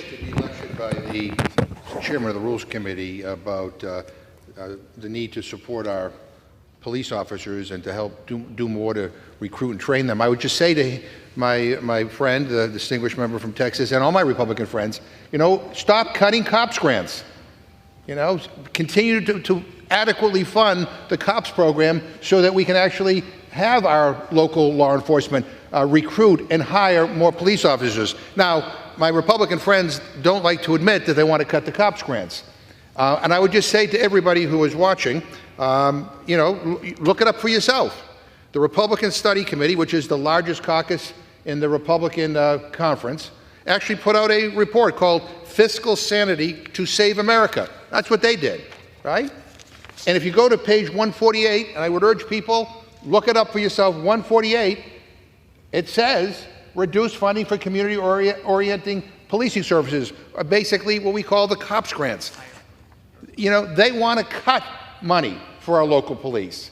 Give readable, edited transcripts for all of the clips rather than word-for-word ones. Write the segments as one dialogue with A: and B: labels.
A: to be lectured by the chairman of the Rules Committee about the need to support our police officers and to help do more to recruit and train them. I would just say to my friend, the distinguished member from Texas, and all my Republican friends, stop cutting cops grants. Continue to adequately fund the cops program so that we can actually have our local law enforcement recruit and hire more police officers. Now, my Republican friends don't like to admit that they want to cut the cops grants. And I would just say to everybody who is watching, look it up for yourself. The Republican Study Committee, which is the largest caucus in the Republican conference, actually put out a report called Fiscal Sanity to Save America. That's what they did, right? And if you go to page 148, and I would urge people, look it up for yourself, 148, it says reduce funding for community-orienting policing services, or basically what we call the cops grants. They want to cut money for our local police.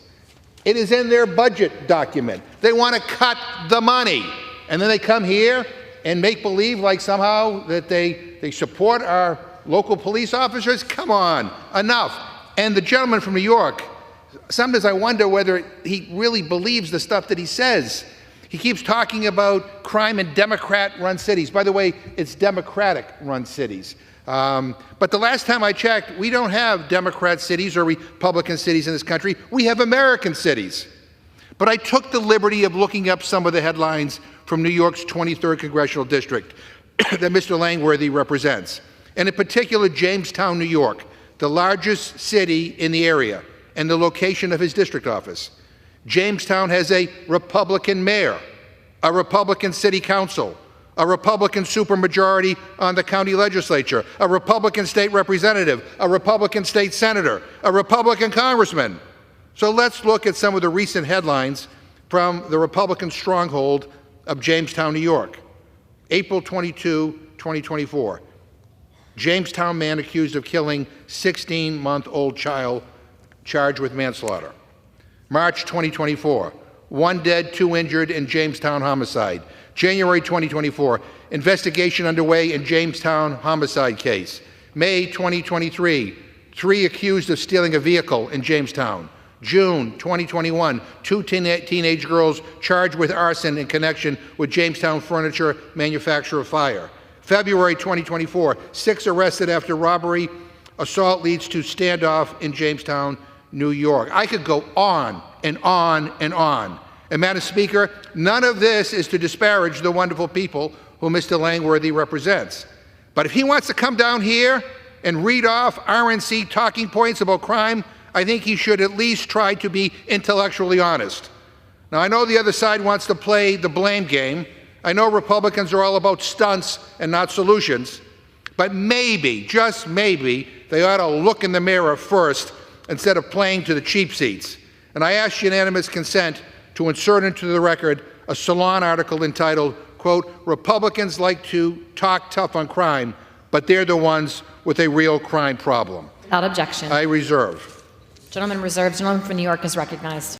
A: It is in their budget document. They want to cut the money. And then they come here and make believe like somehow that they support our local police officers. Come on, enough. And the gentleman from New York, sometimes I wonder whether he really believes the stuff that he says. He keeps talking about crime in Democrat-run cities. By the way, it's Democratic-run cities. But the last time I checked, we don't have Democrat cities or Republican cities in this country. We have American cities. But I took the liberty of looking up some of the headlines from New York's 23rd Congressional District that Mr. Langworthy represents, and in particular Jamestown, New York, the largest city in the area and the location of his district office. Jamestown has a Republican mayor, a Republican city council, a Republican supermajority on the county legislature, a Republican state representative, a Republican state senator, a Republican congressman. So let's look at some of the recent headlines from the Republican stronghold of Jamestown, New York. April 22, 2024. Jamestown man accused of killing 16-month-old child charged with manslaughter. March 2024. 1 dead, 2 injured in Jamestown homicide. January 2024. Investigation underway in Jamestown homicide case. May 2023. 3 accused of stealing a vehicle in Jamestown. June 2021, 2 teenage girls charged with arson in connection with Jamestown furniture manufacturer fire. February 2024, 6 arrested after robbery. Assault leads to standoff in Jamestown, New York. I could go on and on and on. And Madam Speaker, none of this is to disparage the wonderful people who Mr. Langworthy represents. But if he wants to come down here and read off RNC talking points about crime, I think he should at least try to be intellectually honest. Now, I know the other side wants to play the blame game. I know Republicans are all about stunts and not solutions. But maybe, just maybe, they ought to look in the mirror first instead of playing to the cheap seats. And I ask unanimous consent to insert into the record a Salon article entitled, quote, "Republicans like to talk tough on crime, but they're the ones with a real crime problem."
B: Without objection.
A: I reserve.
B: Gentleman reserved. Gentleman from New York is recognized.